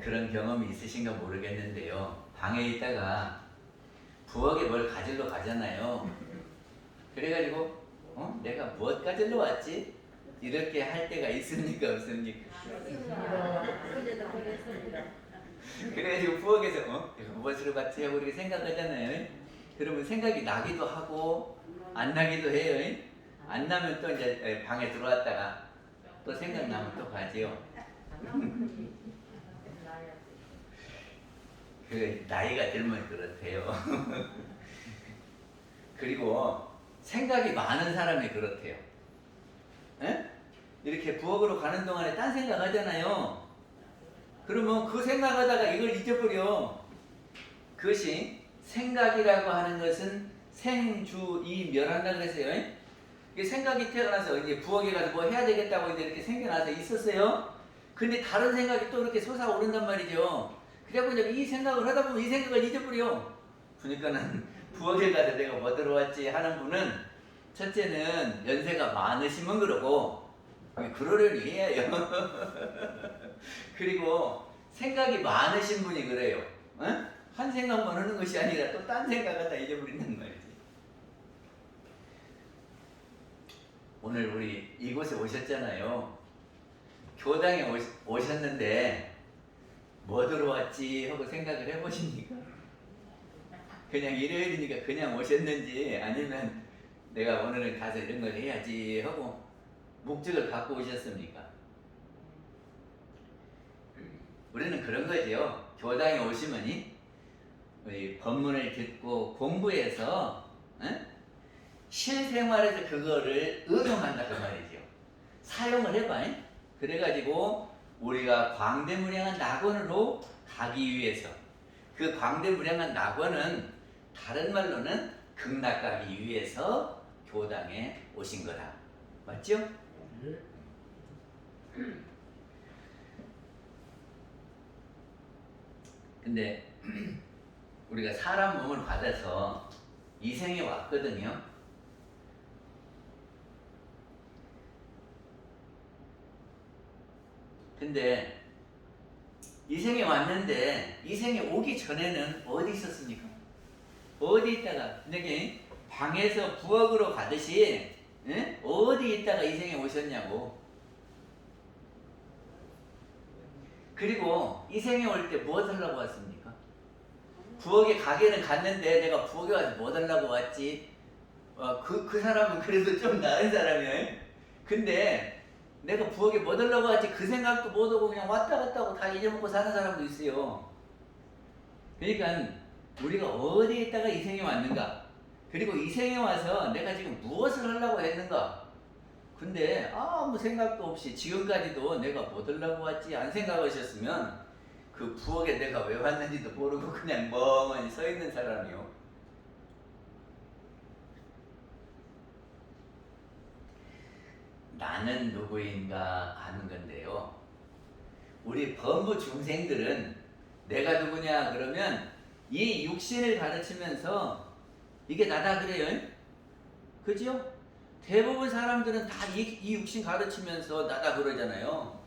그런 경험이 있으신가 모르겠는데요. 방에 있다가 부엌에 뭘 가지러 가잖아요. 그래가지고 내가 무엇 가지러 왔지? 이렇게 할 때가 있습니까? 없습니까? 그래가지고 부엌에서 내가 무엇으로 갔지? 하고 이렇게 생각하잖아요. 그러면 생각이 나기도 하고 안 나기도 해요. 안 나면 또 이제 방에 들어왔다가 또 생각나면 또 가지요. 그 나이가 들면 그렇대요. 그리고 생각이 많은 사람이 그렇대요. 에? 이렇게 부엌으로 가는 동안에 딴 생각 하잖아요. 그러면 그 생각하다가 이걸 잊어버려. 그것이 생각이라고 하는 것은 생주이멸한다 그랬어요. 이게 생각이 태어나서 이제 부엌에 가서 뭐 해야 되겠다고 이제 이렇게 생겨나서 있었어요. 근데 다른 생각이 또 이렇게 솟아오른단 말이죠. 그래갖고 이제 이 생각을 하다 보면 이 생각을 잊어버려. 그러니까는 부엌에 가서 내가 뭐 들어왔지 하는 분은 첫째는 연세가 많으시면 그러고 그러려니 해요. 그리고 생각이 많으신 분이 그래요. 한 생각만 하는 것이 아니라 또 딴 생각을 다 잊어버린단 말이지. 오늘 우리 이곳에 오셨잖아요. 교당에 오셨는데 뭐 들어왔지 하고 생각을 해보십니까? 그냥 일요일이니까 그냥 오셨는지 아니면 내가 오늘은 가서 이런 걸 해야지 하고 목적을 갖고 오셨습니까? 우리는 그런 거죠. 교당에 오시면이 우리 법문을 듣고 공부해서 실생활에서 그거를 응용한다 그 말이죠. 사용을 해봐. 그래가지고 우리가 광대무량한 낙원으로 가기 위해서 그 광대무량한 낙원은 다른 말로는 극락 가기 위해서 교당에 오신 거다. 맞죠? 근데 우리가 사람 몸을 받아서 이 생에 왔거든요. 근데 이 생에 왔는데 이 생에 오기 전에는 어디 있었습니까? 어디 있다가 근데 방에서 부엌으로 가듯이 어디 있다가 이 생에 오셨냐고. 그리고 이 생에 올 때 뭐 하려고 왔습니까? 부엌에 가게는 갔는데 내가 부엌에 와서 뭐 하려고 왔지? 그 사람은 그래도 좀 나은 사람이에요. 근데 내가 부엌에 뭐 하려고 왔지? 그 생각도 못하고 그냥 왔다 갔다 하고 다 잊어먹고 사는 사람도 있어요. 그러니까 우리가 어디에 있다가 이 생에 왔는가? 그리고 이 생에 와서 내가 지금 무엇을 하려고 했는가? 근데 아무 생각도 없이 지금까지도 내가 뭐 하려고 왔지? 안 생각하셨으면 그 부엌에 내가 왜 왔는지도 모르고 그냥 멍하니 서 있는 사람이요. 나는 누구인가 하는 건데요. 우리 범부 중생들은 내가 누구냐 그러면 이 육신을 가르치면서 이게 나다 그래요. 그죠? 대부분 사람들은 다 이 육신 가르치면서 나다 그러잖아요.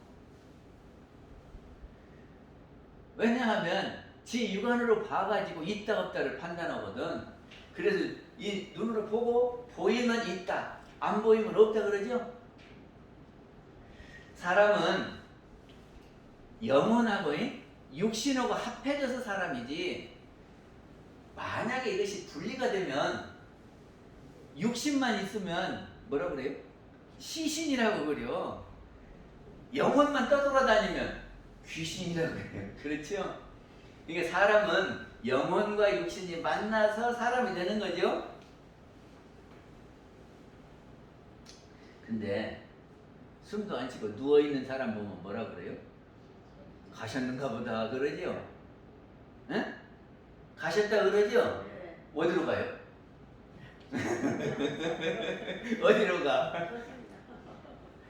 왜냐하면 지 육안으로 봐가지고 있다 없다를 판단하거든. 그래서 이 눈으로 보고 보이면 있다, 안 보이면 없다 그러죠? 사람은 영혼하고 육신하고 합해져서 사람이지 만약에 이것이 분리가 되면 육신만 있으면 뭐라 그래요? 시신이라고 그래요. 영혼만 떠돌아다니면 귀신이라고 그래요. 그렇죠? 이게 사람은 영혼과 육신이 만나서 사람이 되는 거죠. 근데 숨도 안 쉬고 누워있는 사람 보면 뭐라 그래요? 가셨는가 보다 그러죠? 에? 가셨다 그러죠? 어디로 가요? 어디로 가?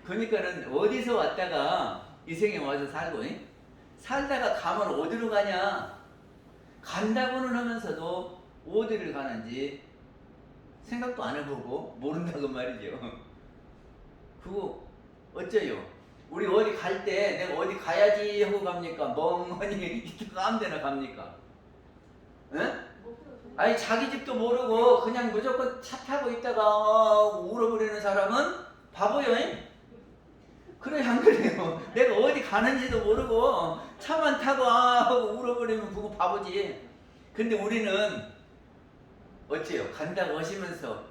그러니까는 어디서 왔다가 이 생에 와서 살고 살다가 가면 어디로 가냐? 간다고는 하면서도 어디를 가는지 생각도 안 해보고 모른다고 말이죠. 그거 어째요? 우리 어디 갈 때 내가 어디 가야지 하고 갑니까? 멍하니 이렇게 아무 데나 갑니까? 응? 아니 자기 집도 모르고 그냥 무조건 차 타고 있다가 울어버리는 사람은 바보요. 그래 안 그래요? 내가 어디 가는지도 모르고 차만 타고 하고 울어버리면 그거 바보지. 근데 우리는 어째요? 간다고 하시면서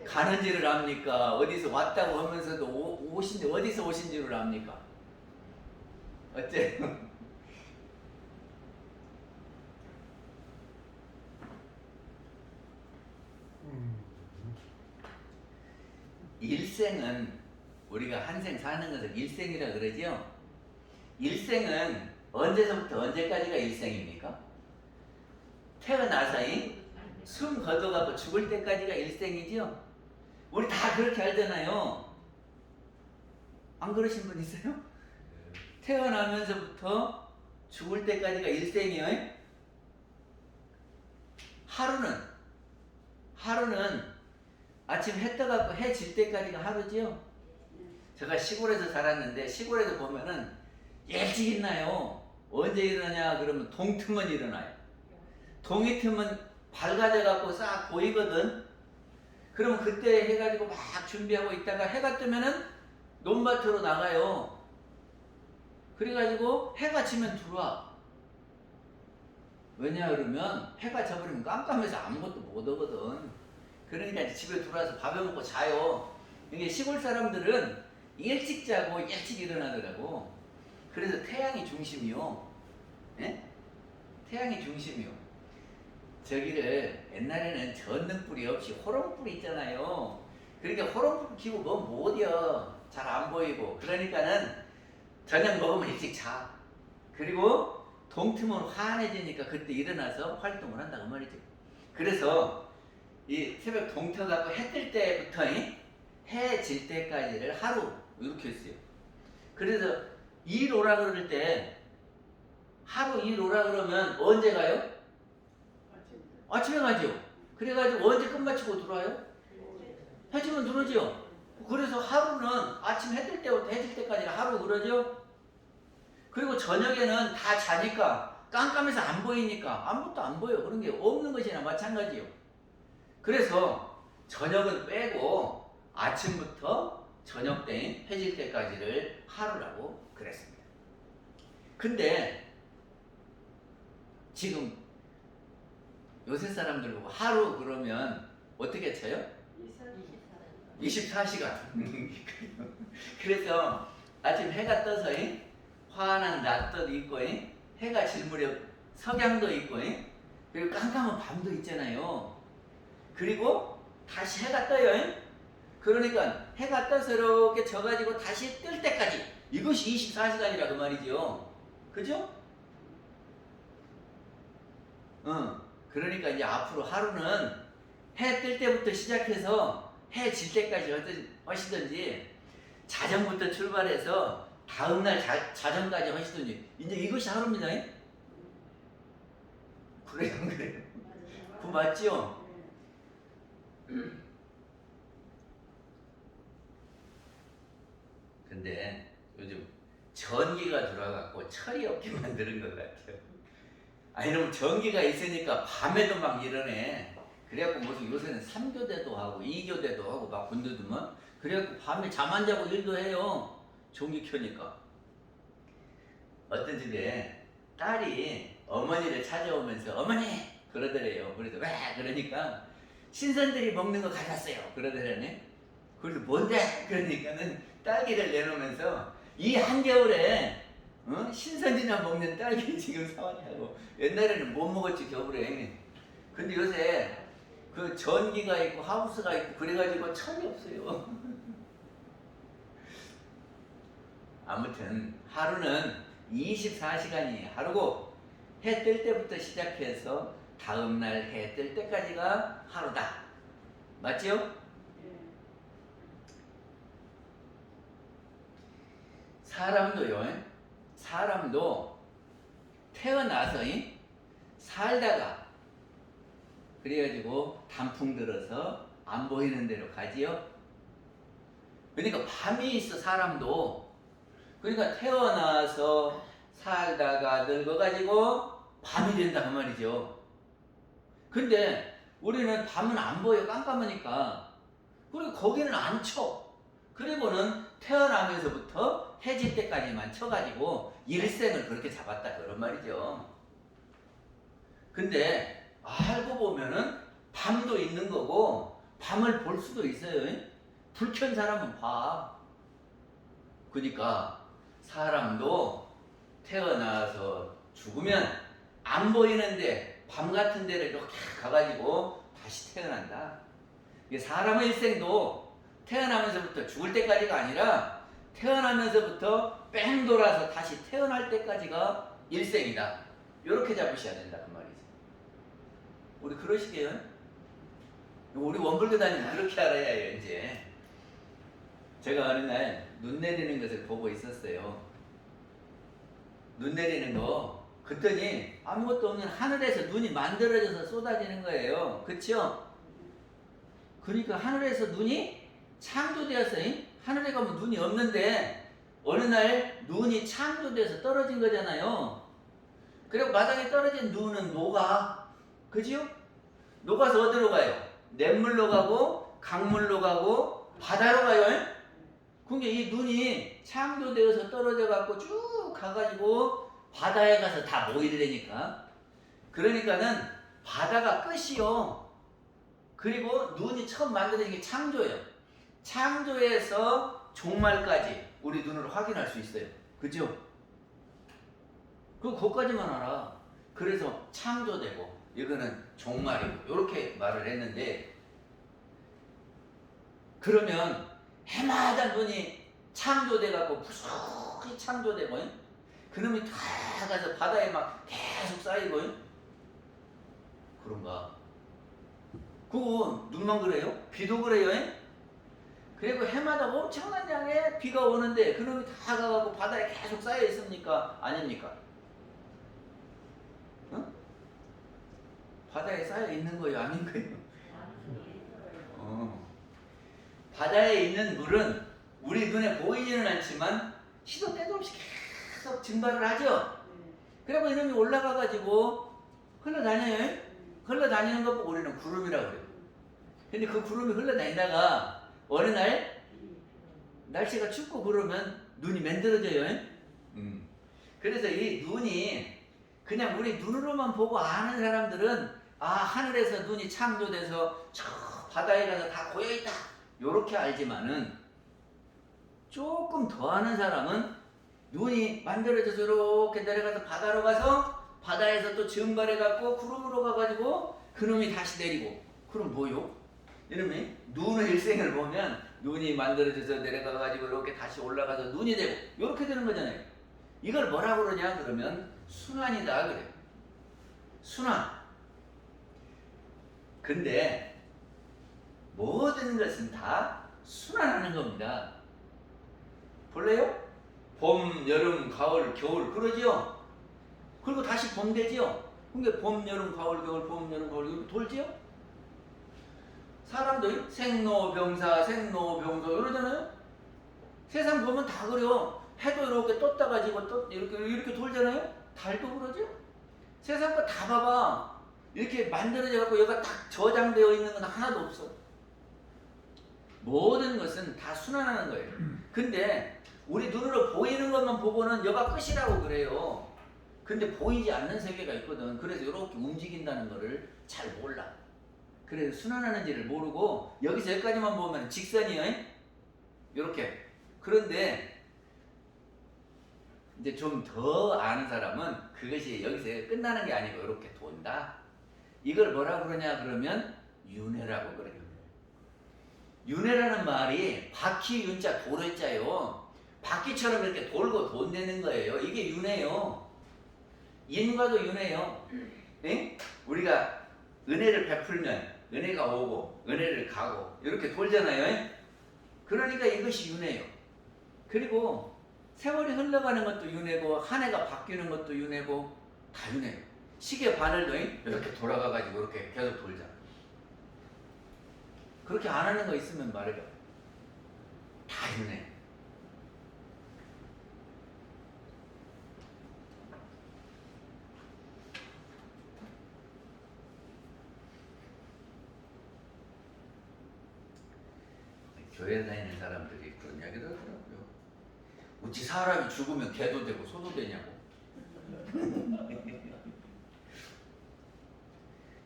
가는지를 압니까? 어디서 왔다고 하면서도 오신지 어디서 오신지를 압니까? 어째요? 일생은 우리가 한 생 사는 것을 일생이라 그러죠? 일생은 언제서부터 언제까지가 일생입니까? 태어나서이 숨 거둬갖고 죽을 때까지가 일생이죠? 우리 다 그렇게 알잖아요. 안 그러신 분 있어요? 태어나면서부터 죽을 때까지가 일생이요. 하루는 아침 해 떠갖고 해 질 때까지가 하루지요. 제가 시골에서 살았는데 시골에서 보면은 일찍 일어나요. 언제 일어나냐 그러면 동 트면 일어나요. 동이 트면 밝아져 갖고 싹 보이거든. 그러면 그때 해가지고 막 준비하고 있다가 해가 뜨면은 논밭으로 나가요. 그래가지고 해가 지면 들어와. 왜냐 그러면 해가 져버리면 깜깜해서 아무것도 못 하거든. 그러니까 이제 집에 들어와서 밥을 먹고 자요. 이게 시골 사람들은 일찍 자고 일찍 일어나더라고. 그래서 태양이 중심이요. 예? 태양이 중심이요. 저기를 옛날에는 전등불이 없이 호롱불이 있잖아요. 그러니까 호롱불 켜고 뭐 못이여. 잘 안 보이고. 그러니까는 저녁 먹으면 일찍 자. 그리고 동트면 환해지니까 그때 일어나서 활동을 한다고 말이죠. 그래서 이 새벽 동터가고 해 뜰 때부터 해 질 때까지를 하루 이렇게 했어요. 그래서 일 오라 그럴 때 하루 일 오라 그러면 언제 가요? 아침에 가죠. 그래가지고 언제 끝마치고 들어와요? 해 지면 들어오죠. 그래서 하루는 아침 해 뜰 때부터 해 질 때까지 하루 그러죠. 그리고 저녁에는 다 자니까 깜깜해서 안 보이니까 아무것도 안 보여. 그런 게 없는 것이나 마찬가지요. 그래서 저녁은 빼고 아침부터 저녁 때인 해질 때까지를 하루라고 그랬습니다. 근데 지금 요새 사람들 보고 하루 그러면 어떻게 쳐요? 24시간. 그래서 아침 해가 떠서 환한 낮도 있고 해가 질 무렵 석양도 있고 그리고 깜깜한 밤도 있잖아요. 그리고 다시 해가 떠요. 그러니까 해가 떠서 이렇게 져가지고 다시 뜰 때까지 이것이 24시간이라 그 말이죠. 그죠? 그러니까 이제 앞으로 하루는 해 뜰 때부터 시작해서 해 질 때까지 하시든지 자정부터 출발해서 다음날 자정까지 하시든지 이제 이것이 하루입니다. 그래요, 안 그래요? 그 맞죠? 근데 요즘 전기가 들어와갖고 철이 없게 만드는 것 같아요. 아니 그럼 전기가 있으니까 밤에도 막 일어내. 그래갖고 무슨 요새는 3교대도 하고 2교대도 하고 막 군대도만 그래갖고 밤에 잠 안 자고 일도 해요. 전기 켜니까. 어떤 집에 딸이 어머니를 찾아오면서 어머니 그러더래요. 그래서 왜 그러니까 신선들이 먹는 거 가져왔어요. 그러더라네. 그래서 뭔데? 그러니까는 딸기를 내놓으면서 이 한겨울에 신선지나 먹는 딸기 지금 사왔다고. 옛날에는 못 먹었지 겨울에. 근데 요새 그 전기가 있고 하우스가 있고 그래가지고 철이 없어요. 아무튼 하루는 24시간이 하루고 해 뜰 때부터 시작해서 다음날 해 뜰 때까지가 하루다. 맞죠? 사람도 태어나서 살다가 그래가지고 단풍 들어서 안 보이는 데로 가지요. 그러니까 밤이 있어 사람도. 그러니까 태어나서 살다가 늙어가지고 밤이 된다 그 말이죠. 근데 우리는 밤은 안 보여 깜깜하니까. 그리고 거기는 안 쳐. 그리고는 태어나면서부터 해질 때까지만 쳐가지고 일생을 그렇게 잡았다 그런 말이죠. 근데 알고 보면은 밤도 있는 거고 밤을 볼 수도 있어요. 불 켠 사람은 봐. 그러니까 사람도 태어나서 죽으면 안 보이는데 밤 같은 데를 이렇게 가가지고 다시 태어난다. 이게 사람의 일생도 태어나면서부터 죽을 때까지가 아니라 태어나면서부터 뺑 돌아서 다시 태어날 때까지가 일생이다. 이렇게 잡으셔야 된다 그 말이죠. 우리 그러시게요? 우리 원불교단이 그렇게 알아야 해요. 이제 제가 어느 날 눈 내리는 것을 보고 있었어요. 눈 내리는 거 그랬더니 아무것도 없는 하늘에서 눈이 만들어져서 쏟아지는 거예요. 그쵸? 그러니까 하늘에서 눈이 창조되었어요. 하늘에 가면 눈이 없는데 어느 날 눈이 창조돼서 떨어진 거잖아요. 그리고 마당에 떨어진 눈은 녹아. 그죠? 녹아서 어디로 가요? 냇물로 가고 강물로 가고 바다로 가요. 그러니까 이 눈이 창조되어서 떨어져 갖고 쭉 가가지고 바다에 가서 다 모이려니까. 그러니까는 바다가 끝이요. 그리고 눈이 처음 만들어진 게 창조예요. 창조에서 종말까지 우리 눈으로 확인할 수 있어요. 그죠? 그거까지만 알아. 그래서 창조되고 이거는 종말이고 이렇게 말을 했는데, 그러면 해마다 눈이 창조돼갖고 푸석히 창조되고 그놈이 다 가서 바다에 막 계속 쌓이고 그런가? 그거 눈만 그래요? 비도 그래요? 그리고 해마다 엄청난 양의 비가 오는데 그놈이 다 가갖고 바다에 계속 쌓여 있습니까? 아닙니까? 어? 바다에 쌓여 있는 거예요? 아닌 거예요? 바다에 있는 물은 우리 눈에 보이지는 않지만 시도 때도 없이 계속 증발을 하죠. 그리고 이놈이 올라가가지고 흘러다녀요. 흘러다니는 것 보고 우리는 구름이라고 그래요. 근데 그 구름이 흘러다니다가 어느 날 날씨가 춥고 그러면 눈이 만들어져요. 그래서 이 눈이 그냥 우리 눈으로만 보고 아는 사람들은 하늘에서 눈이 창조돼서 저 바다에 가서 다 고여있다 요렇게 알지만은, 조금 더 아는 사람은 눈이 만들어져서 이렇게 내려가서 바다로 가서 바다에서 또 증발해갖고 구름으로 가가지고 그놈이 다시 내리고. 그럼 뭐요? 이러면 눈의 일생을 보면 눈이 만들어져서 내려가가지고 이렇게 다시 올라가서 눈이 되고 이렇게 되는 거잖아요. 이걸 뭐라고 그러냐 그러면 순환이다 그래요. 순환. 근데 모든 것은 다 순환하는 겁니다. 볼래요? 봄, 여름, 가을, 겨울 그러지요? 그리고 다시 봄 되지요? 그러니까 봄, 여름, 가을, 겨울, 봄, 여름, 가을 이렇게 돌지요? 사람도 생로병사, 생로병사 이러잖아요? 세상 보면 다 그래요. 해도 이렇게 떴다가 지고 또 이렇게 돌잖아요? 달도 그러죠? 세상 거 다 봐봐. 이렇게 만들어져 갖고 여기가 딱 저장되어 있는 건 하나도 없어. 모든 것은 다 순환하는 거예요. 근데 우리 눈으로 보이는 것만 보고는 여가 끝이라고 그래요. 근데 보이지 않는 세계가 있거든. 그래서 이렇게 움직인다는 거를 잘 몰라. 그래서 순환하는지를 모르고 여기서 여기까지만 보면 직선이에요. 이렇게. 그런데 이제 좀 더 아는 사람은 그것이 여기서 끝나는 게 아니고 이렇게 돈다. 이걸 뭐라 그러냐 그러면 윤회라고 그래요. 윤회라는 말이 바퀴 윤자 도래자요. 바퀴처럼 이렇게 돌고 돈되는 거예요. 이게 윤회요. 인과도 윤회요. 네? 우리가 은혜를 베풀면 은혜가 오고 은혜를 가고 이렇게 돌잖아요. 그러니까 이것이 윤회요. 그리고 세월이 흘러가는 것도 윤회고 한 해가 바뀌는 것도 윤회고 다 윤회요. 시계 바늘도 이렇게 돌아가가지고 이렇게 계속 돌잖아. 그렇게 안 하는 거 있으면 말해봐. 다 윤회. 교회 다니는 사람들이 그런 이야기를 하더라고요. 어찌 사람이 죽으면 개도 되고 소도 되냐고.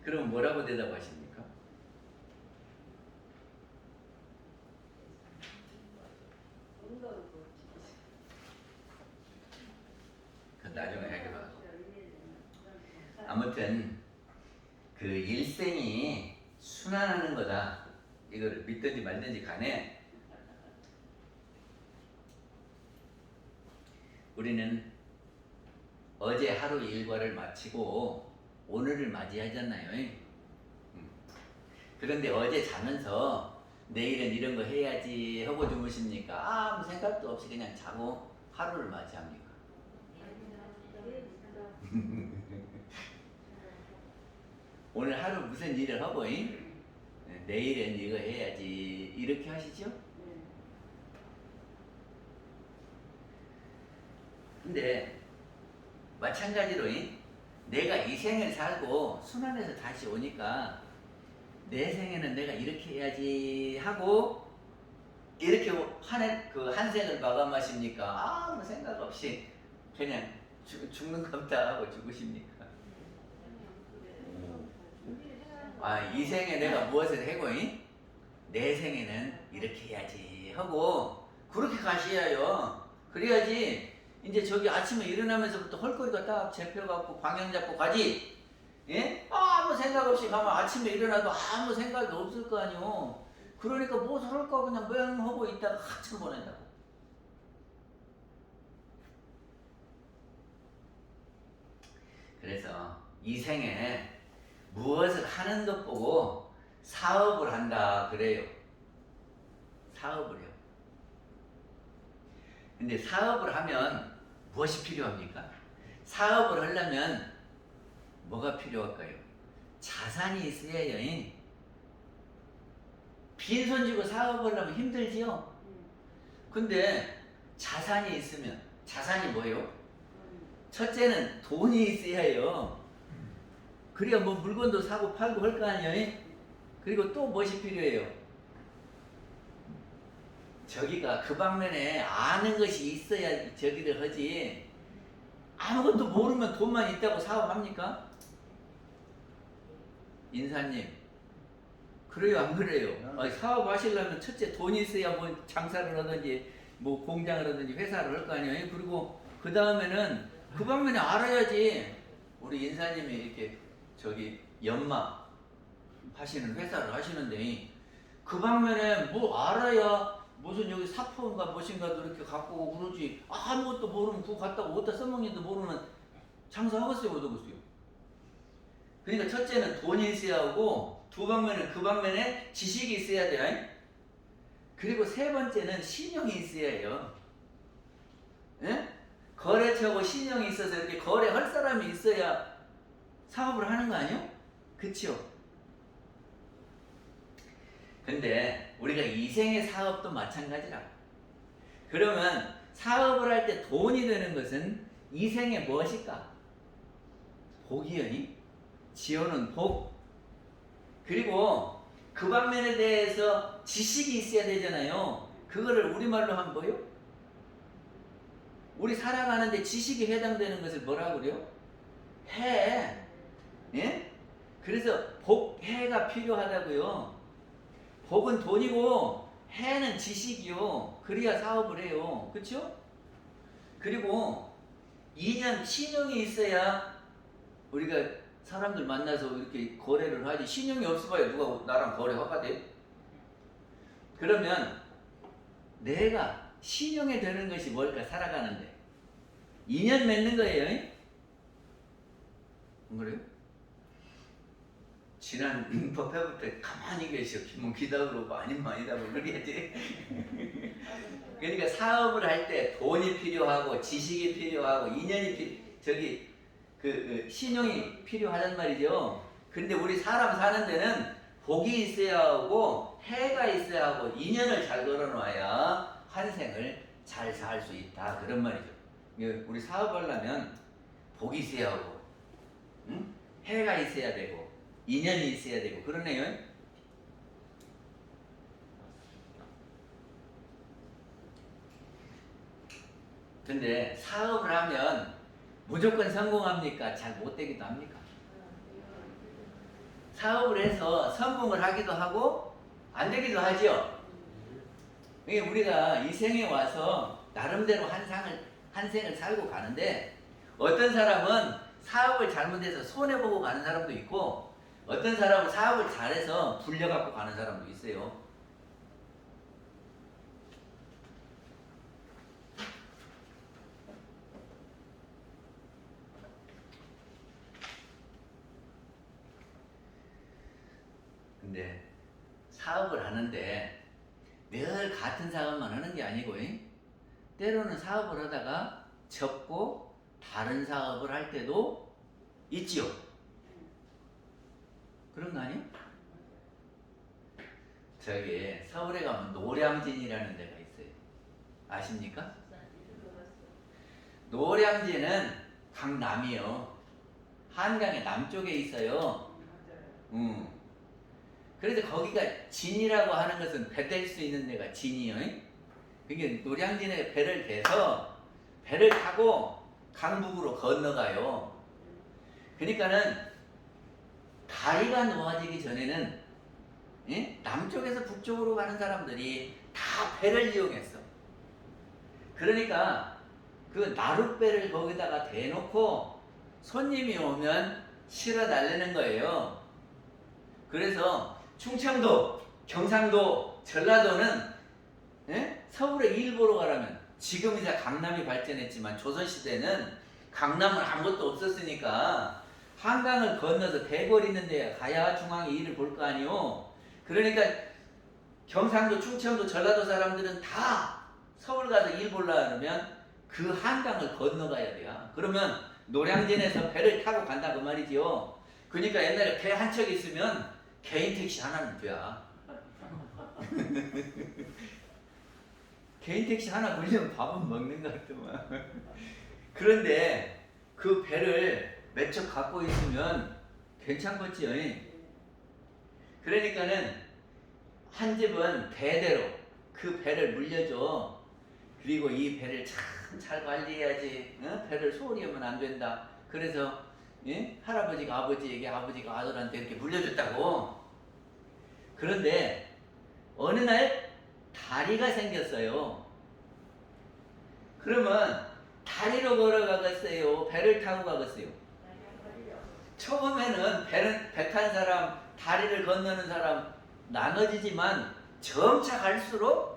그럼 뭐라고 대답하십니까? 그 나중에 해결하고. 아무튼 그 일생이 순환하는 거다. 이걸 믿든지 말든지 간에 우리는 어제 하루 일과를 마치고 오늘을 맞이하잖아요. 그런데 어제 자면서 내일은 이런 거 해야지 하고 주무십니까? 아무 생각도 없이 그냥 자고 하루를 맞이합니까? 오늘 하루 무슨 일을 하고 내일은 이거 해야지 이렇게 하시죠? 근데 마찬가지로 내가 이 생을 살고 순환해서 다시 오니까 내 생에는 내가 이렇게 해야지 하고 이렇게 한 생을 마감하십니까? 아무 생각 없이 그냥 죽는 겁다 하고 죽으십니까? 이 생에 내가 무엇을 하고 내 생에는 이렇게 해야지 하고 그렇게 가셔야요. 그래야지 이제 저기 아침에 일어나면서부터 헐거리가 딱 잡혀갖고 방향 잡고 가지. 예? 아무 생각 없이 가면 아침에 일어나도 아무 생각이 없을 거 아니오. 그러니까 무엇을 할까 그냥 맹하고 있다가 한참 보낸다고. 그래서 이 생에 무엇을 하는 것 보고 사업을 한다 그래요. 사업을요. 근데 사업을 하면 무엇이 필요합니까? 사업을 하려면 뭐가 필요할까요? 자산이 있어야 해요. 빈손 쥐고 사업을 하면 힘들지요? 근데 자산이 있으면, 자산이 뭐예요? 첫째는 돈이 있어야 해요. 그래야 뭐 물건도 사고 팔고 할 거 아니에요? 그리고 또 무엇이 필요해요? 저기가 그 방면에 아는 것이 있어야 저기를 하지. 아무것도 모르면 돈만 있다고 사업합니까? 인사님, 그래요 안 그래요? 사업 하시려면 첫째 돈이 있어야 뭐 장사를 하든지 뭐 공장을 하든지 회사를 할 거 아니에요? 그리고 그 다음에는 그 방면에 알아야지. 우리 인사님이 이렇게 저기 연마 하시는 회사를 하시는데 그 방면에 뭐 알아야 무슨 여기 사포인가 무엇인가도 이렇게 갖고 오고 그러지. 아무것도 모르면 그거 갖다가 어디다 써먹는지도 모르면 장사하겠어요 어떡하겠어요? 그러니까 첫째는 돈이 있어야 하고 두 방면은 그 방면에 지식이 있어야 돼요. 그리고 세 번째는 신용이 있어야 해요. 예? 거래처고 신용이 있어서 이렇게 거래할 사람이 있어야 사업을 하는 거 아니요? 그치요? 근데 우리가 이생의 사업도 마찬가지라고. 그러면 사업을 할 때 돈이 되는 것은 이생에 무엇일까? 복이여니? 지어는 복. 그리고 그 방면에 대해서 지식이 있어야 되잖아요. 그거를 우리말로 하면 뭐요? 우리 살아가는데 지식이 해당되는 것을 뭐라고 그래요? 해. 예? 그래서 복해가 필요하다고요. 복은 돈이고 해는 지식이요. 그래야 사업을 해요. 그렇죠? 그리고 2년 신용이 있어야 우리가 사람들 만나서 이렇게 거래를 하지. 신용이 없어봐야 누가 나랑 거래 허가돼? 그러면 내가 신용이 되는 것이 뭘까? 살아가는데 2년 맺는 거예요. 안 그래요? 지난 법회부 때 가만히 계셔. 기면 기다 그러고 아니면 아니다 그러겠지. 그러니까 사업을 할 때 돈이 필요하고 지식이 필요하고 인연이 그 신용이 필요하단 말이죠. 근데 우리 사람 사는 데는 복이 있어야 하고 해가 있어야 하고 인연을 잘 걸어놔야 한 생을 잘 살 수 있다 그런 말이죠. 우리 사업하려면 복이 있어야 하고 응? 해가 있어야 되고 인연이 있어야 되고 그러네요. 근데 사업을 하면 무조건 성공합니까? 잘 못되기도 합니까? 사업을 해서 성공을 하기도 하고 안 되기도 하죠. 이게 우리가 이 생에 와서 나름대로 한 생을 살고 가는데 어떤 사람은 사업을 잘못해서 손해보고 가는 사람도 있고 어떤 사람은 사업을 잘해서 불려갖고 가는 사람도 있어요. 근데 사업을 하는데 늘 같은 사업만 하는 게 아니고 때로는 사업을 하다가 접고 다른 사업을 할 때도 있지요. 그런 거 아니에요? 저기 서울에 가면 노량진이라는 데가 있어요. 아십니까? 노량진은 강남이요. 한강의 남쪽에 있어요. 그래서 거기가 진이라고 하는 것은 배 댈 수 있는 데가 진이요. 그게 노량진에 배를 대서 배를 타고 강북으로 건너가요. 그러니까는 다리가 놓아지기 전에는 남쪽에서 북쪽으로 가는 사람들이 다 배를 이용했어. 그러니까 그 나룻배를 거기다가 대놓고 손님이 오면 실어 달래는 거예요. 그래서 충청도, 경상도, 전라도는 서울에 일 보러 가려면 지금 이제 강남이 발전했지만 조선시대는 강남은 아무것도 없었으니까 한강을 건너서 대궐 있는 데 가야 중앙에 일을 볼 거 아니요. 그러니까 경상도, 충청도, 전라도 사람들은 다 서울 가서 일 보려 하면 그 한강을 건너가야 돼요. 그러면 노량진에서 배를 타고 간다 그 말이지요. 그러니까 옛날에 배 한 척 있으면 개인 택시 하나는 돼야. 개인 택시 하나 걸리면 밥은 먹는 것 같더만. 그런데 그 배를 몇 척 갖고 있으면 괜찮겠지요. 그러니까는 한 집은 대대로 그 배를 물려줘. 그리고 이 배를 참 잘 관리해야지. 배를 소홀히 하면 안 된다. 그래서 할아버지가 아버지에게, 아버지가 아들한테 이렇게 물려줬다고. 그런데 어느 날 다리가 생겼어요. 그러면 다리로 걸어가겠어요? 배를 타고 가겠어요? 처음에는 배 탄 사람, 다리를 건너는 사람 나눠지지만 점차 갈수록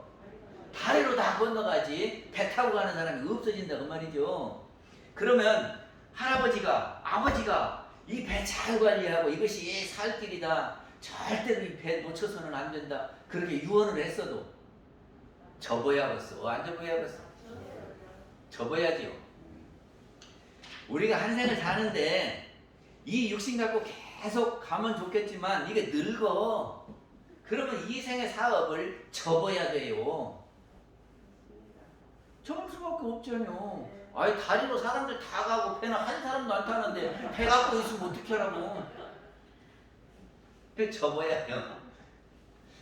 다리로 다 건너가지 배 타고 가는 사람이 없어진다 그 말이죠. 그러면 할아버지가, 아버지가 이 배 잘 관리하고 이것이 살 길이다. 절대로 이 배 놓쳐서는 안 된다. 그렇게 유언을 했어도 접어야겠어? 안 접어야겠어? 접어야지요. 우리가 한 생을 사는데 이 육신 갖고 계속 가면 좋겠지만 이게 늙어. 그러면 이 생의 사업을 접어야 돼요. 접을 수밖에 없잖아요. 아니 다리로 사람들 다 가고 배는 한 사람도 안 타는데 배 갖고 있으면 어떻게 하라고. 그 접어야 해요.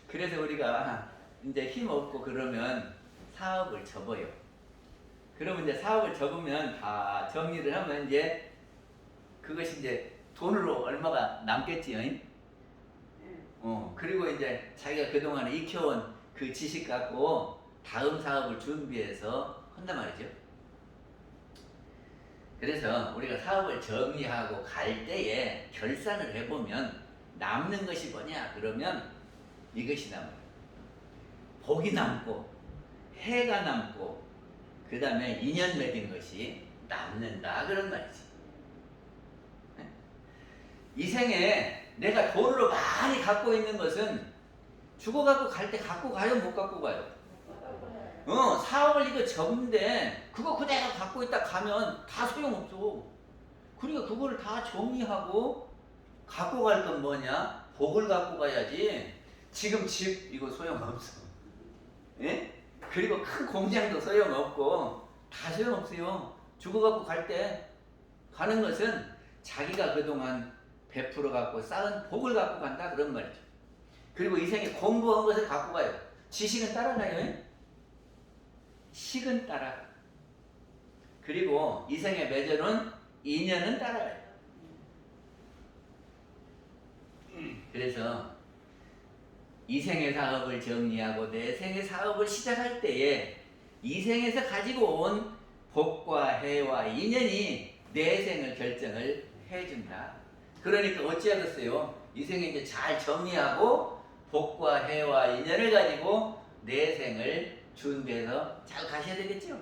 그래서 우리가 이제 힘 없고 그러면 사업을 접어요. 그러면 이제 사업을 접으면 다 정리를 하면 이제 그것이 이제 돈으로 얼마가 남겠지요. 그리고 이제 자기가 그동안에 익혀온 그 지식 갖고 다음 사업을 준비해서 한단 말이죠. 그래서 우리가 사업을 정리하고 갈 때에 결산을 해보면 남는 것이 뭐냐 그러면 이것이 남아요. 복이 남고 해가 남고 그 다음에 인연 맺은 것이 남는다 그런 말이지. 이 생에 내가 돈으로 많이 갖고 있는 것은 죽어갖고 갈 때 갖고 가요 못 갖고 가요? 사업을 이거 접는데 그거 그대로 갖고 있다 가면 다 소용없어. 그러니까 그거를 다 정리하고 갖고 갈 건 뭐냐? 복을 갖고 가야지. 지금 집 이거 소용없어. 예? 그리고 큰 공장도 소용없고 다 소용없어요. 죽어갖고 갈 때 가는 것은 자기가 그동안 베풀어 갖고 쌓은 복을 갖고 간다 그런 말이죠. 그리고 이 생에 공부한 것을 갖고 가요. 지식은 따라가요. 식은 따라. 그리고 이생에 맺어놓은 인연은 따라가요. 그래서 이생의 사업을 정리하고 내생의 사업을 시작할 때에 이생에서 가지고 온 복과 해와 인연이 내생을 결정을 해준다. 그러니까 어찌하겠어요? 이생에 이제 잘 정리하고 복과 해와 인연을 가지고 내생을 준비해서 잘 가셔야 되겠죠?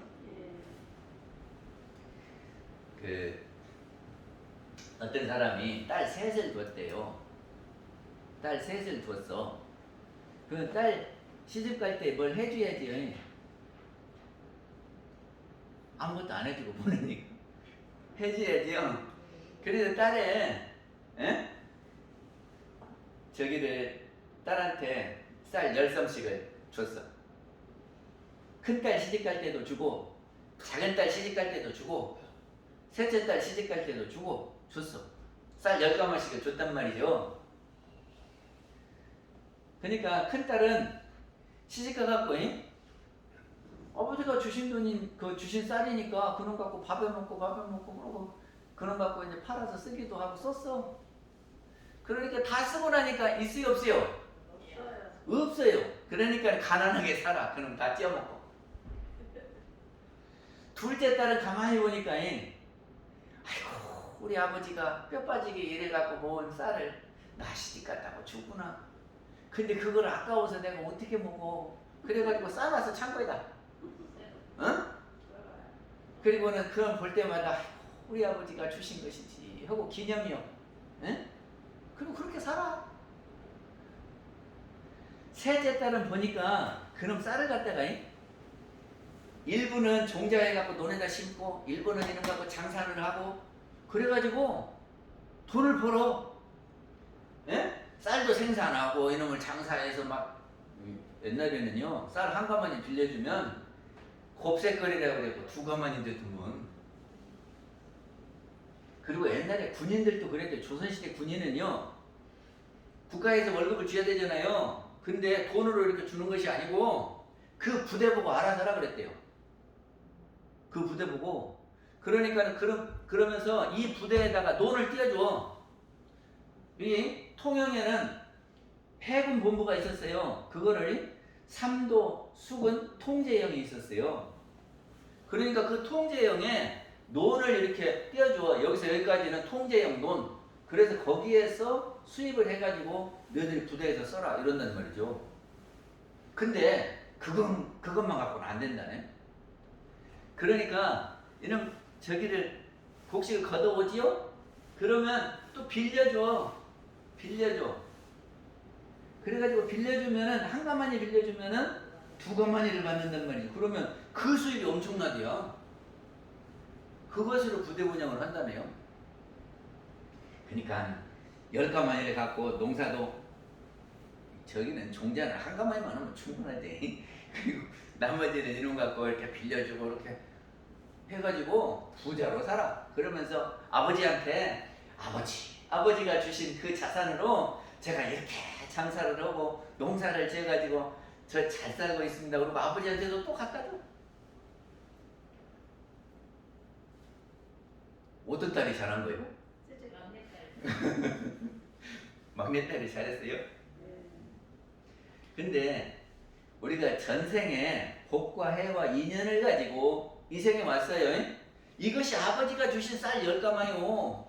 그 어떤 사람이 딸 셋을 뒀대요. 딸 셋을 뒀어. 그 딸 시집 갈 때 뭘 해줘야지. 아무것도 안 해주고 보내니까 해줘야지요. 그래서 딸에 저기를 딸한테 쌀 10섬씩을 줬어. 큰 딸 시집 갈 때도 주고 작은 딸 시집 갈 때도 주고 셋째 딸 시집 갈 때도 주고 줬어. 쌀 10가마씩을 줬단 말이죠. 그러니까 큰 딸은 시집 가갖고 아버지가 주신 돈이 그 주신 쌀이니까 그놈 갖고 밥에 먹고 그러고 그놈 갖고 이제 팔아서 쓰기도 하고 썼어. 그러니까 다 쓰고 나니까 있어요 없어요? 없어요. 그러니까 가난하게 살아. 그놈 다 찌어먹고. 둘째 딸은 가만히 보니까 아이고 우리 아버지가 뼈 빠지게 일해갖고 모은 쌀을 나 시집 갔다고 주구나. 근데 그걸 아까워서 내가 어떻게 먹어. 그래가지고 싸놔서 창고에다 그리고는 그건 볼 때마다 우리 아버지가 주신 것이지 하고 기념이요. 그리고 그렇게 살아. 셋째 딸은 보니까 그놈 쌀을 갖다가 일부는 종자해갖고 논에다 심고 일부는 이런 거 갖고 장사를 하고 그래가지고 돈을 벌어. 쌀도 생산하고 이놈을 장사해서 막 옛날에는요 쌀 한 가마니 빌려주면 곱새거리라고 그랬고 2가마니인데 드문. 그리고 옛날에 군인들도 그랬대요. 조선시대 군인은요 국가에서 월급을 줘야 되잖아요. 근데 돈으로 이렇게 주는 것이 아니고 그 부대 보고 알아서 하라 그랬대요. 그 부대 보고. 그러니까 그러면서 이 부대에다가 논을 띄워줘. 이 통영에는 해군 본부가 있었어요. 그거를 삼도 수군 통제형이 있었어요. 그러니까 그 통제형에 논을 이렇게 띄워줘. 여기서 여기까지는 통제형 논. 그래서 거기에서 수입을 해가지고 너희들이 부대에서 써라 이런단 말이죠. 근데 그것만 갖고는 안 된다네. 그러니까 이런 저기를 곡식을 걷어오지요. 그러면 또 빌려줘. 그래가지고 빌려주면은 한 가마니 빌려주면은 2가마니를 받는단 말이에요. 그러면 그 수입이 엄청나대요. 그것으로 부대 운영을 한다네요. 그러니까 10가마니를 갖고 농사도 저기는 종자는 한 가마니만 하면 충분하대. 그리고 나머지는 이놈 갖고 이렇게 빌려주고 이렇게 해가지고 부자로 살아. 그러면서 아버지한테 아버지가 주신 그 자산으로 제가 이렇게 장사를 하고 농사를 지어가지고 저 잘 살고 있습니다. 그리고 아버지한테도 또 갖다 줘. 어떤 딸이 잘한 거예요? 막내딸이 잘했어요? 근데 우리가 전생에 복과 해와 인연을 가지고 이 생에 왔어요. 이것이 아버지가 주신 쌀 10가마요.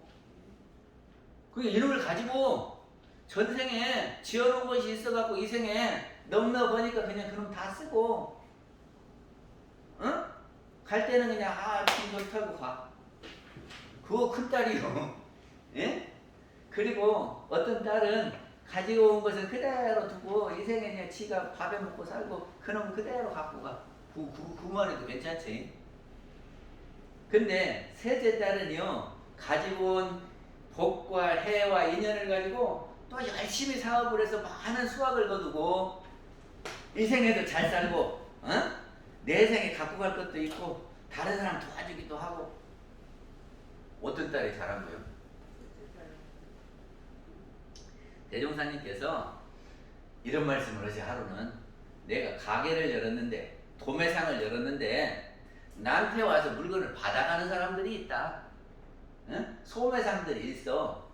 그 이놈을 가지고 전생에 지어놓은 것이 있어갖고 이 생에 넉넉 보니까 그냥 그놈 다 쓰고 갈 때는 그냥 짐 타고 가. 그거 큰 딸이요. 예? 그리고 어떤 딸은 가지고 온 것을 그대로 두고 이 생에 그냥 지가 밥에 먹고 살고 그놈 그대로 갖고 가. 그만 해도 괜찮지. 근데 셋째 딸은요 가지고 온 복과 해와 인연을 가지고 또 열심히 사업을 해서 많은 수확을 거두고 이 생에도 잘 살고 내 생에 갖고 갈 것도 있고 다른 사람 도와주기도 하고. 어떤 딸이 잘한 거예요? 대종사님께서 이런 말씀을 하시. 하루는 내가 가게를 열었는데 도매상을 열었는데 나한테 와서 물건을 받아가는 사람들이 있다. 응? 소매상들이 있어.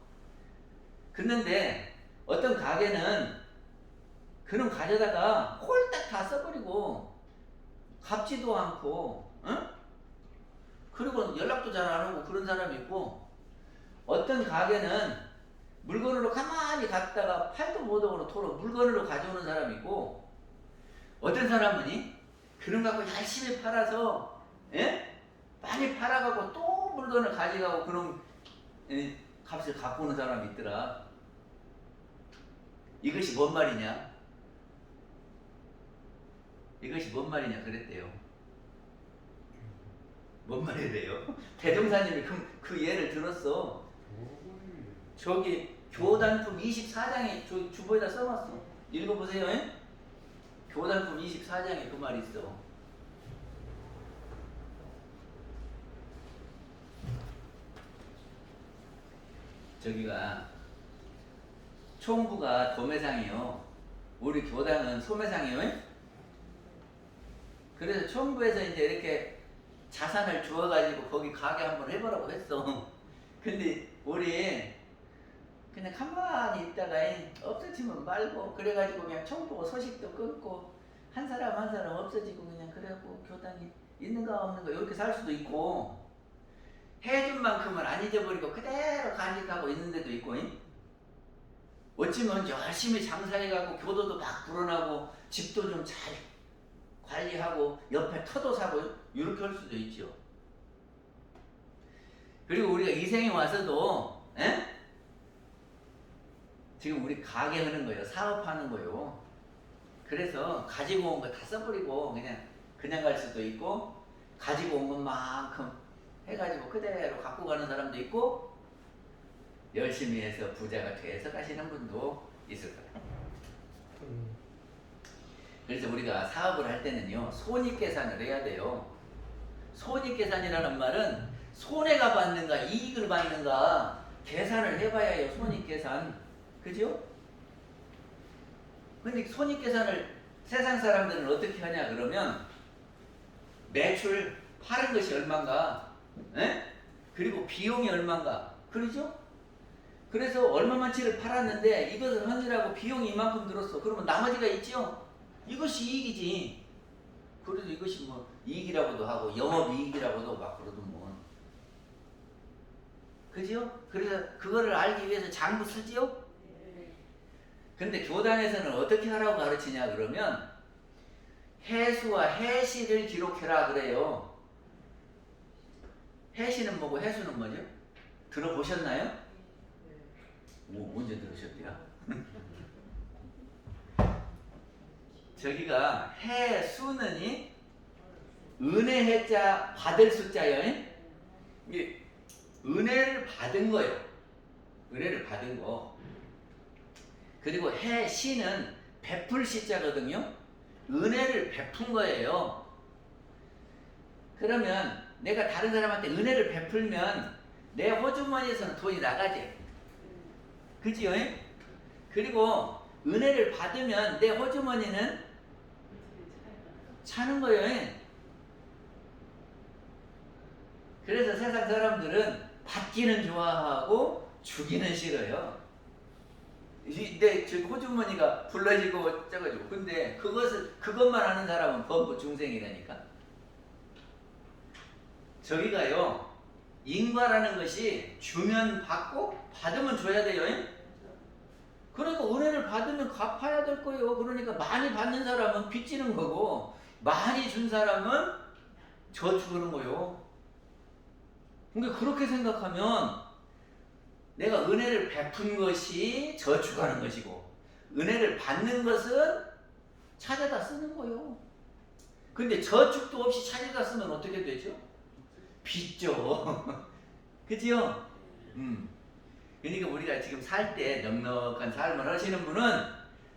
그런데 어떤 가게는 그놈 가져다가 홀딱 다 써버리고 갚지도 않고, 응? 그리고 연락도 잘 안 오고 그런 사람이 있고, 어떤 가게는 물건으로 가만히 갔다가 팔도 못하고 토로 물건으로 가져오는 사람이 있고, 어떤 사람은 그런 거 갖고 열심히 팔아서, 예? 많이 팔아가고 또 물건을 가져가고 그런 값을 갖고 오는 사람이 있더라. 이것이 뭔 말이냐? 이것이 뭔 말이냐 그랬대요. 뭔 말이래요? 대종사님이 그 예를 들었어. 저기 교단품 24장에 주보에다 써놨어. 읽어보세요. 에? 교단품 24장에 그 말이 있어. 저기가 총부가 도매상이요. 우리 교단은 소매상이요. 에? 그래서 총부에서 이제 이렇게 자산을 주어가지고 거기 가게 한번 해보라고 했어. 근데 우리 그냥 가만히 있다가 없어지면 말고 그래가지고 그냥 총부고 소식도 끊고 한 사람 한 사람 없어지고 그냥 그래갖고 교단이 있는가 없는가 이렇게 살 수도 있고, 해준 만큼은 안 잊어버리고 그대로 간직하고 있는 데도 있고, 어찌면 열심히 장사해가고 교도도 막 불어나고 집도 좀 잘 관리하고 옆에 터도 사고 이렇게 할 수도 있죠. 그리고 우리가 이 생에 와서도 지금 우리 가게 하는 거예요. 사업하는 거예요. 그래서 가지고 온 거 다 써버리고 그냥 갈 수도 있고, 가지고 온 것만큼 해가지고 그대로 갖고 가는 사람도 있고, 열심히 해서 부자가 돼서 가시는 분도 있을 거예요. 그래서 우리가 사업을 할 때는요, 손익계산을 해야 돼요. 손익계산이라는 말은 손해가 받는가 이익을 받는가 계산을 해봐야 해요. 손익계산. 그죠? 근데 손익계산을 세상 사람들은 어떻게 하냐 그러면 매출 파는 것이 얼마인가, 그리고 비용이 얼마인가, 그러죠? 그래서 얼마만치를 팔았는데 이것을 하느라고 비용이 이만큼 들었어. 그러면 나머지가 있죠? 이것이 이익이지. 그래도 이것이 뭐 이익이라고도 하고 영업이익이라고도 막 그러더만. 그죠? 그래서 그거를 알기 위해서 장부 쓰지요? 근데 교단에서는 어떻게 하라고 가르치냐 그러면 해수와 해시를 기록해라 그래요. 해시는 뭐고 해수는 뭐죠? 들어보셨나요? 오, 언제 들으셨대요? 저기가 해수는 은혜 해자 받을 숫자요. 이게 은혜를 받은 거예요. 은혜를 받은 거. 그리고 해시는 베풀 시자거든요. 은혜를 베푼 거예요. 그러면 내가 다른 사람한테 은혜를 베풀면 내 호주머니에서는 돈이 나가지. 그지요? 그리고 은혜를 받으면 내 호주머니는 차는 거예요. 그래서 세상 사람들은 받기는 좋아하고 주기는 싫어요. 내 호주머니가 불러지고 어쩌가지고. 근데 그것만 하는 사람은 범부 중생이라니까. 저기가요, 인과라는 것이 주면 받고 받으면 줘야 돼요. 그러니까 은혜를 받으면 갚아야 될 거예요. 그러니까 많이 받는 사람은 빚지는 거고, 많이 준 사람은 저축하는 거예요. 그러니까 그렇게 생각하면 내가 은혜를 베푼 것이 저축하는 것이고, 은혜를 받는 것은 찾아다 쓰는 거예요. 근데 저축도 없이 찾아다 쓰면 어떻게 되죠? 빚죠. 그지요? 그러니까 우리가 지금 살 때 넉넉한 삶을 하시는 분은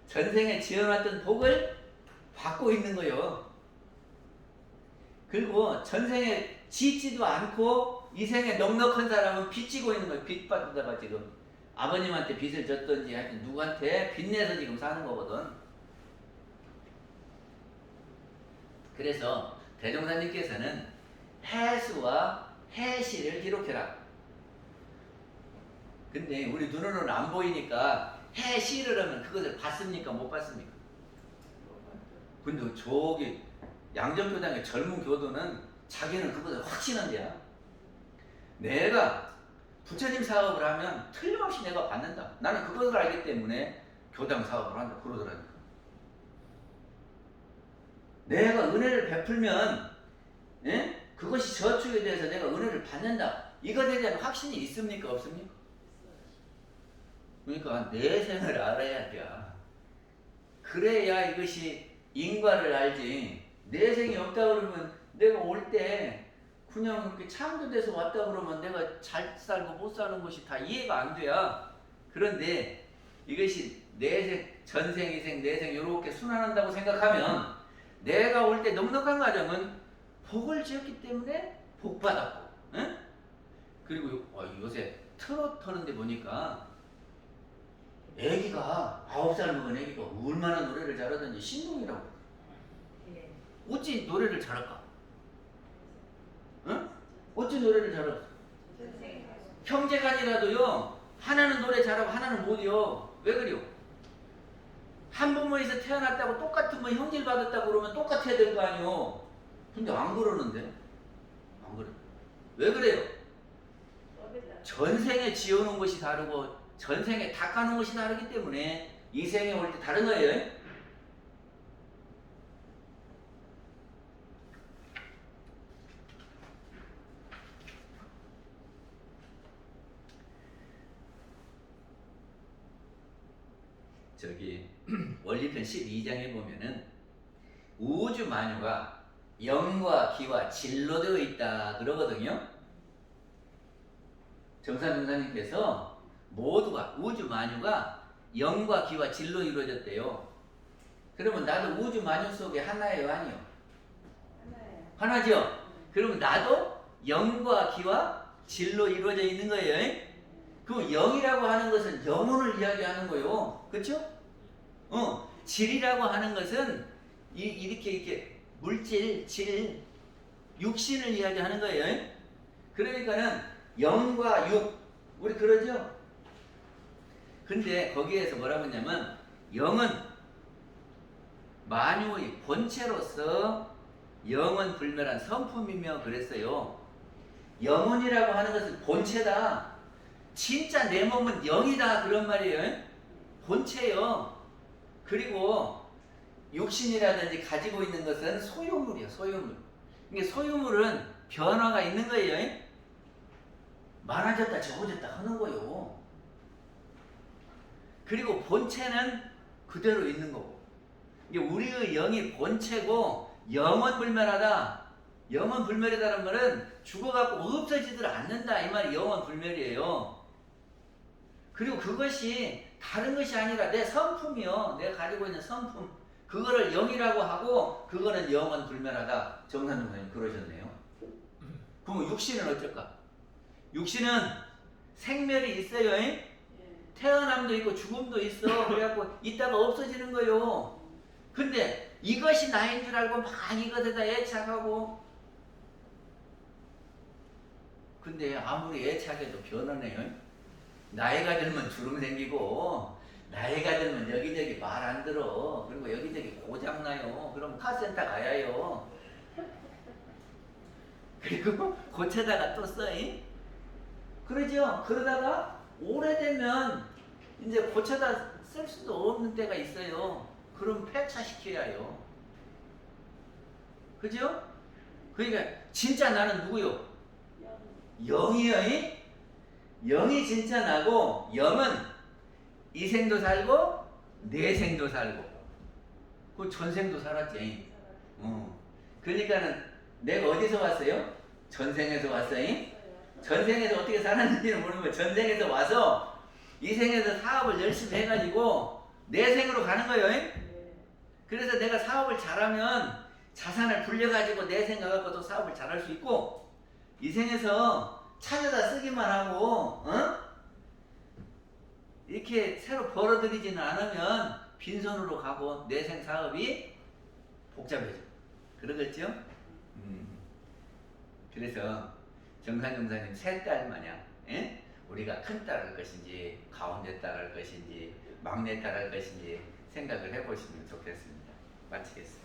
전생에 지어놨던 복을 받고 있는 거예요. 그리고 전생에 짓지도 않고 이 생에 넉넉한 사람은 빚지고 있는 거예요. 빚 받다가 지금 아버님한테 빚을 졌든지 하여튼 누구한테 빚내서 지금 사는 거거든. 그래서 대종사님께서는 해수와 해시를 기록해라. 근데 우리 눈으로는 안 보이니까 해시를 하면 그것을 봤습니까? 못 봤습니까? 근데 저기 양정교당의 젊은 교도는 자기는 그것을 확신한대야. 내가 부처님 사업을 하면 틀림없이 내가 받는다. 나는 그것을 알기 때문에 교당 사업을 한다. 그러더라니까. 내가 은혜를 베풀면 그것이 저축에 대해서 내가 은혜를 받는다. 이것에 대한 확신이 있습니까? 없습니까? 그러니까 내생을 알아야 돼. 그래야 이것이 인과를 알지. 내생이 없다 그러면 내가 올 때 그냥 이렇게 창조돼서 왔다 그러면 내가 잘 살고 못 사는 것이 다 이해가 안 돼야. 그런데 이것이 내생, 전생, 이생, 내생 이렇게 순환한다고 생각하면 내가 올 때 넉넉한 가정은 복을 지었기 때문에 복 받았고, 응? 그리고 요새 트로트 하는데 보니까 애기가 9살 먹은 애기가 얼마나 노래를 잘하던지 신동이라고. 어찌 노래를 잘할까? 응? 어찌 노래를 잘할까? 형제간이라도요, 하나는 노래 잘하고 하나는 못이요. 왜 그래요? 한 부모에서 태어났다고 똑같은 뭐 형질 받았다고 그러면 똑같아야 될 거 아니요. 근데 안 그러는데? 안 그래. 왜 그래요? 전생에 지어놓은 것이 다르고 전생에 닦아놓은 것이 다르기 때문에 이 생에 올 때 다른 거예요. 저기 원리편 12장에 보면은 우주 만유가 영과 기와 질로 되어 있다 그러거든요. 정산님께서 모두가 우주 만유가 영과 기와 질로 이루어졌대요. 그러면 나도 우주 만유 속에 하나예요, 아니요? 하나죠. 그러면 나도 영과 기와 질로 이루어져 있는 거예요. 그 영이라고 하는 것은 영혼을 이야기하는 거예요. 그렇죠? 질이라고 하는 것은 이렇게 물질, 질, 육신을 이야기하는 거예요. 그러니까는 영과 육, 우리 그러죠? 근데 거기에서 뭐라고 했냐면 영은 만유의 본체로서 영은 불멸한 성품이며 그랬어요. 영혼이라고 하는 것은 본체다. 진짜 내 몸은 영이다 그런 말이에요. 본체요. 그리고 육신이라든지 가지고 있는 것은 소유물이에요. 소유물. 이게 소유물은 변화가 있는 거예요. 많아졌다 적어졌다 하는 거예요. 그리고 본체는 그대로 있는 거고. 이게 우리의 영이 본체고 영은 불멸하다. 영은 불멸이다는 말은 죽어갖고 없어지들 않는다 이 말이 영은 불멸이에요. 그리고 그것이 다른 것이 아니라 내 성품이요. 내가 가지고 있는 성품. 그거를 영이라고 하고 그거는 영은 불멸하다. 정산중 선생님 그러셨네요. 그럼 육신은 어쩔까? 육신은 생멸이 있어요. 태어남도 있고 죽음도 있어. 그래갖고 있다가 없어지는 거요. 근데 이것이 나인 줄 알고 막 이것에다 애착하고 근데 아무리 애착해도 변하네요. 나이가 들면 주름 생기고 나이가 들면 여기저기 말 안 들어. 그리고 여기저기 고장나요. 그럼 카센터 가야 해요. 그리고 고쳐다가 또 써. 그러죠? 그러다가 오래되면 이제 고쳐다 쓸 수도 없는 때가 있어요. 그럼 폐차시켜야 해요. 그죠? 그러니까 진짜 나는 누구요? 영이요. 영이 진짜 나고 영은 이 생도 살고 내 생도 살고 그 전생도 살았지. 그러니까는 내가 어디서 왔어요? 전생에서 왔어요. 전생에서 어떻게 살았는지는 모르고 전생에서 와서 이 생에서 사업을 열심히 해가지고 내 생으로 가는 거예요. 그래서 내가 사업을 잘하면 자산을 불려가지고 내 생 가갖고 또 사업을 잘할 수 있고 이 생에서 찾아다 쓰기만 하고 이렇게 새로 벌어들이지는 않으면 빈손으로 가고 내생 사업이 복잡해져. 그러겠죠? 그래서 정산용사님 세 딸 마냥 예? 우리가 큰 딸 할 것인지 가운데 딸 할 것인지 막내 딸 할 것인지 생각을 해보시면 좋겠습니다. 마치겠습니다.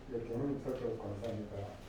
네, 교수님 설교 감사합니다.